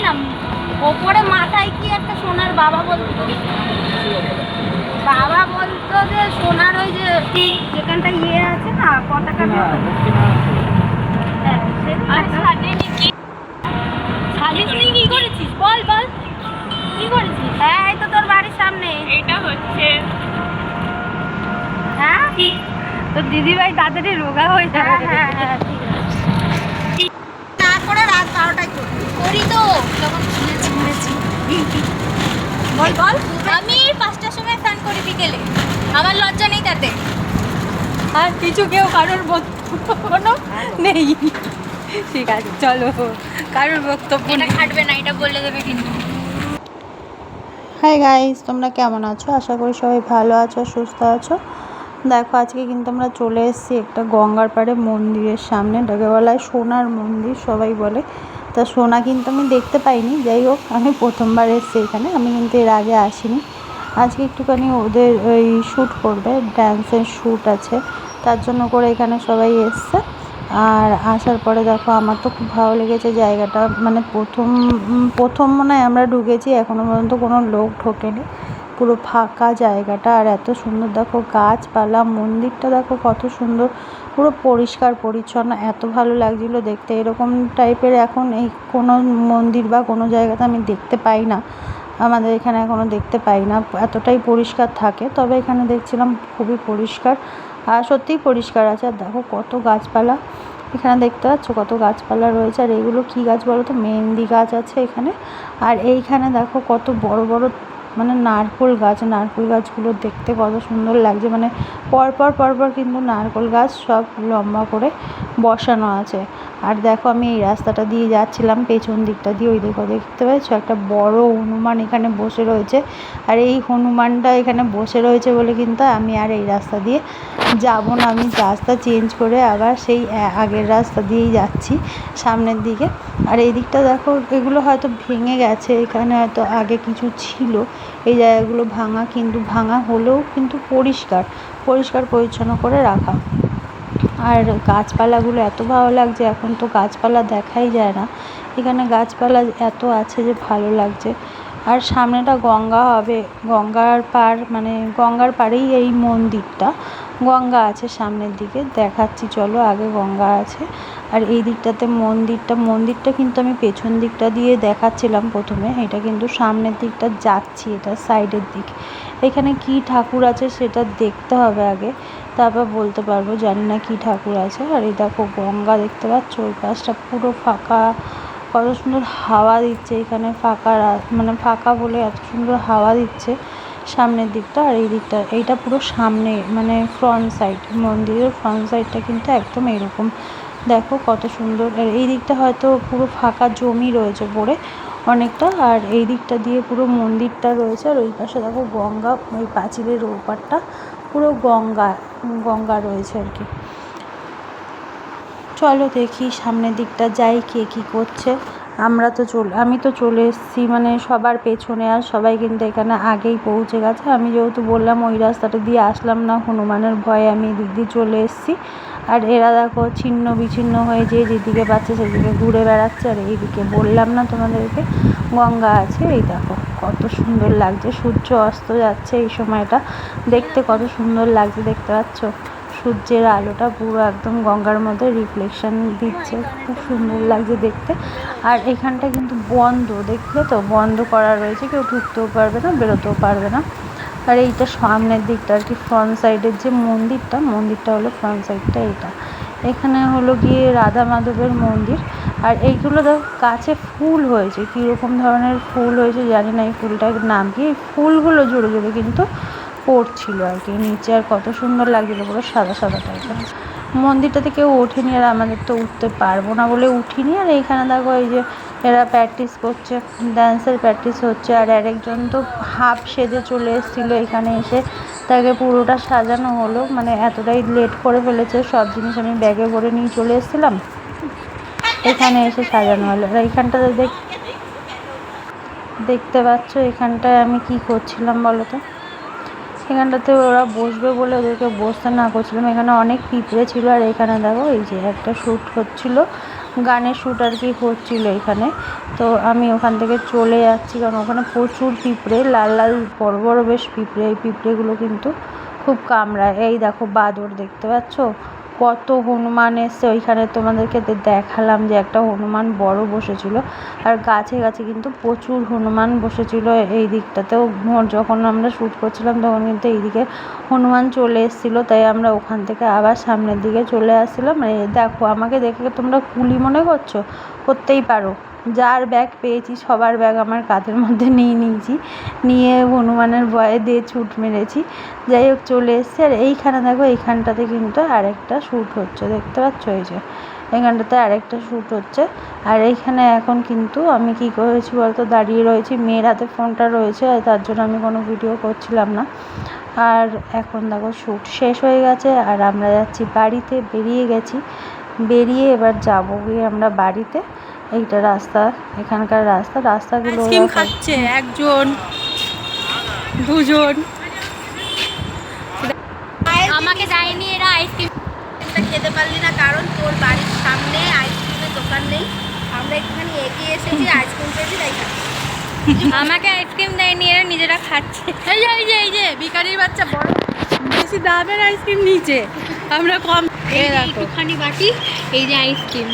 না, ওপরে মাথায় কি একটা সোনার বাবা বলতো যে সোনার ওই যে যেখানটা ইয়ে আছে না পতাকা সাজিয়ে কি করেছিস বল বল কি করেছিস? হ্যাঁ এই তো তোর বাড়ির সামনে এটা হচ্ছে। হ্যাঁ তোর দিদিভাই তাড়াতাড়ি রোগা হয়ে যাবে। হ্যাঁ হ্যাঁ ঠিক আছে, তারপরে রাত 12টায় করি তো যখন ঘুরেছি বল বল। আমি 5টার সময় স্নান করি বিকেলে, আমার লজ্জা নেই তাতে। আর কিছু কেউ কারোর বক্তব্য নেই, ঠিক আছে চলো, কারোর বক্তব্য খাটবে না, এটা বলে দেবে কিন্তু। হাই গাইস, তোমরা কেমন আছো? আশা করি সবাই ভালো আছো, সুস্থ আছো। দেখো আজকে কিন্তু আমরা চলে এসেছি একটা গঙ্গার পাড়ে মন্দিরের সামনে, এটাকে বলা হয় সোনার মন্দির সবাই বলে। তা সোনা কিন্তু আমি দেখতে পাইনি, যাই হোক আমি প্রথমবার এসেছি এখানে, আমি কিন্তু এর আগে আসিনি। আজকে একটুখানি ওদের ওই শ্যুট করবে, ড্যান্সের শ্যুট আছে, তার জন্য করে এখানে সবাই এসছে। আর আসার পরে দেখো আমার তো খুব ভালো লেগেছে জায়গাটা, মানে প্রথম মনে হয় আমরা ঢুকেছি, এখনও পর্যন্ত কোনো লোক ঢোকেনি, পুরো ফাঁকা জায়গাটা। আর এত সুন্দর দেখো গাছপালা, মন্দিরটা দেখো কত সুন্দর, পুরো পরিষ্কার পরিচ্ছন্ন, এত ভালো লাগছিলো দেখতে। এরকম টাইপের এখন এই কোনো মন্দির বা কোনো জায়গাতে আমি দেখতে পাই না, আমাদের এখানে এখনও দেখতে পাই না, এতটাই পরিষ্কার থাকে। তবে এখানে দেখছিলাম খুবই পরিষ্কার, আর সত্যিই পরিষ্কার আছে। আর দেখো কত গাছপালা এখানে দেখতে পাচ্ছ, কত গাছপালা রয়েছে। আর এগুলো কী গাছ বলো তো? মেহেন্দি গাছ আছে এখানে। আর এইখানে দেখো কত বড় বড় মানে নারকেল গাছগুলো দেখতে কত সুন্দর লাগছে, মানে পরপর কিন্তু নারকেল গাছ সব লম্বা করে বসানো আছে। আর দেখো আমি এই রাস্তাটা দিয়ে যাচ্ছিলাম, পেছন দিকটা দিয়ে, ওই দেখো দেখতে পাচ্ছ একটা বড় হনুমান এখানে বসে রয়েছে। আর এই হনুমানটা এখানে বসে রয়েছে বলে কিন্তু আমি আর এই রাস্তা দিয়ে যাব না, আমি রাস্তা চেঞ্জ করে আবার সেই আগের রাস্তা দিয়েই যাচ্ছি সামনের দিকে। আর এই দিকটা দেখো, এগুলো হয়তো ভেঙে গেছে, এখানে হয়তো আগে কিছু ছিল, এই জায়গাগুলো ভাঙা, কিন্তু ভাঙা হলেও কিন্তু পরিষ্কার পরিচ্ছন্ন করে রাখা। আর গাছপালাগুলো এত ভালো লাগছে, এখন তো গাছপালা দেখাই যায় না, এখানে গাছপালা এত আছে যে ভালো লাগছে। আর সামনেটা গঙ্গা হবে, গঙ্গার পাড়, মানে গঙ্গার পাড়েই এই মন্দিরটা, গঙ্গা আছে সামনের দিকে, দেখাচ্ছি চলো। আগে গঙ্গা আছে, আর এই দিকটাতে মন্দিরটা কিন্তু আমি পেছন দিকটা দিয়ে দেখাচ্ছিলাম প্রথমে, এটা কিন্তু সামনের দিকটা যাচ্ছি, এটা সাইডের দিক। এখানে কি ঠাকুর আছে সেটা দেখতে হবে আগে, তারপর বলতে পারবো, জানি না কি ঠাকুর আছে। আর এই দেখো গঙ্গা দেখতে পাচ্ছ, ওই পাশটা পুরো ফাঁকা, কত সুন্দর হাওয়া দিচ্ছে এখানে, মানে ফাঁকা বলে এত সুন্দর হাওয়া দিচ্ছে সামনের দিকটা। আর এই দিকটা, এইটা পুরো সামনে, মানে ফ্রন্ট সাইড, মন্দিরের ফ্রন্ট সাইডটা কিন্তু একদম এরকম, দেখো কত সুন্দর। আর এই দিকটা হয়তো পুরো ফাঁকা জমি রয়েছে পড়ে অনেকটা, আর এই দিকটা দিয়ে পুরো মন্দিরটা রয়েছে। আর ওই পাশে দেখো গঙ্গা, ওই পাঁচিলের ওপারটা পুরো গঙ্গা রয়েছে আর কি। চলো দেখি সামনের দিকটা যাই, কে কী করছে। আমি তো চলে এসেছি মানে সবার পেছনে, আর সবাই কিন্তু এখানে আগেই পৌঁছে গেছে। আমি যেহেতু বললাম ওই রাস্তাটা দিয়ে আসলাম না, হনুমানের ভয়ে আমি এদিক দিয়ে চলে এসেছি। আর এরা দেখো ছিন্ন বিচ্ছিন্ন হয়ে যেদিকে পাচ্ছে সেদিকে ঘুরে বেড়াচ্ছে। আর এইদিকে বললাম না তোমাদেরকে গঙ্গা আছে, এই দেখো কত সুন্দর লাগছে, সূর্য অস্ত যাচ্ছে এই সময়টা, দেখতে কত সুন্দর লাগছে, দেখতে পাচ্ছ সূর্যের আলোটা পুরো একদম গঙ্গার মধ্যে রিফ্লেকশন দিচ্ছে, খুব সুন্দর লাগছে দেখতে। আর এখানটা কিন্তু বন্ধ, দেখলে তো বন্ধ করা রয়েছে, কেউ ঢুকতেও পারবে না, বেরোতেও পারবে না। আর এইটা সামনের দিকটা আর কি, ফ্রন্ট সাইডের যে মন্দিরটা হলো ফ্রন্ট সাইডটা এইটা। এখানে হলো গিয়ে রাধা মাধবের মন্দির। আর এইগুলো দেখো গাছে ফুল হয়েছে, কীরকম ধরনের ফুল হয়েছে জানি না, এই ফুলটার নাম কি, এই ফুলগুলো জোরে জোরে কিন্তু পড়ছিল আর কি নিচে। আর কত সুন্দর লাগছিলো, পুরো সাদা সাদা টাইপের। মন্দিরটাতে কেউ ওঠেনি, আর আমাদের তো উঠতে পারবো না বলে উঠিনি। আর এইখানে দেখো এই যে এরা প্র্যাকটিস করছে, ডান্সের প্র্যাকটিস হচ্ছে। আর আরেকজন তো হাফ সেজে চলে এসেছিলো এখানে এসে, তাকে পুরোটা সাজানো হলো, মানে এতটাই লেট করে ফেলেছে, সব জিনিস আমি ব্যাগে ভরে নিয়ে চলে এসেছিলাম, এখানে এসে সাজানো হলো। আর এইখানটাতে দেখতে পাচ্ছ, এখানটায় আমি কি করছিলাম বলো তো, এখানটাতে ওরা বসবে বলে ওদেরকে বসতে না করছিলাম, এখানে অনেক পিঁপড়ে ছিল। আর এখানে দেখো এই যে একটা শ্যুট হচ্ছিলো গানের শ্যুট আর কি হচ্ছিল এখানে। তো আমি ওখান থেকে চলে যাচ্ছি, কারণ ওখানে প্রচুর পিঁপড়ে, লাল লাল বড় বড় বেশ পিঁপড়ে। এই পিঁপড়েগুলো কিন্তু খুব কামড়ায়। এই দেখো বাদর দেখতে পাচ্ছ, কত হনুমান এসছে ওইখানে। তোমাদেরকে দেখালাম যে একটা হনুমান বড় বসেছিল, আর গাছে গাছে কিন্তু প্রচুর হনুমান বসেছিল এই দিকটাতেও। যখন আমরা শ্যুট করছিলাম তখন কিন্তু এইদিকে হনুমান চলে এসেছিলো, তাই আমরা ওখান থেকে আবার সামনের দিকে চলে আসছিলাম। দেখো আমাকে দেখে তোমরা কুলি মনে করতেই পারো, যার ব্যাগ পেয়েছি সবার ব্যাগ আমার কাঁধের মধ্যে নিয়ে নিয়েছি, নিয়ে হনুমানের ভয়ে দিয়ে ছুট মেরেছি। যাই হোক চলে এসছে। আর এইখানে দেখো, এইখানটাতে কিন্তু আরেকটা শ্যুট হচ্ছে, দেখতে পাচ্ছ? এই যে এখানটাতে আরেকটা শ্যুট হচ্ছে। আর এইখানে এখন কিন্তু আমি কি করেছি বলতো, দাঁড়িয়ে রয়েছি, মেয়ের হাতে ফোনটা রয়েছে, তার জন্য আমি কোনো ভিডিও করছিলাম না। আর এখন দেখো শ্যুট শেষ হয়ে গেছে, আর আমরা যাচ্ছি বাড়িতে। বেরিয়ে এবার যাবো গিয়ে আমরা বাড়িতে। এইটা রাস্তা, এখানকার রাস্তাগুলো খাচ্ছে একজন দুজন। আমাকে দেয়নি এরা আইসক্রিমটা খেতে পারলি না, কারণ তোর বাড়ির সামনে আইসক্রিমের দোকান নেই। আমরা একটুখানি এগিয়ে এসেছি, আইসক্রিম পেয়েছি তাই খাচ্ছি। আমাকে আইসক্রিম দেয়নি, এরা নিজেরা খাচ্ছে। এই যে ভিখারির বাচ্চা বড় বেশি দামের আইসক্রিম নিচে, আমরা কম। একটুখানি বাটি, এই যে আইসক্রিম।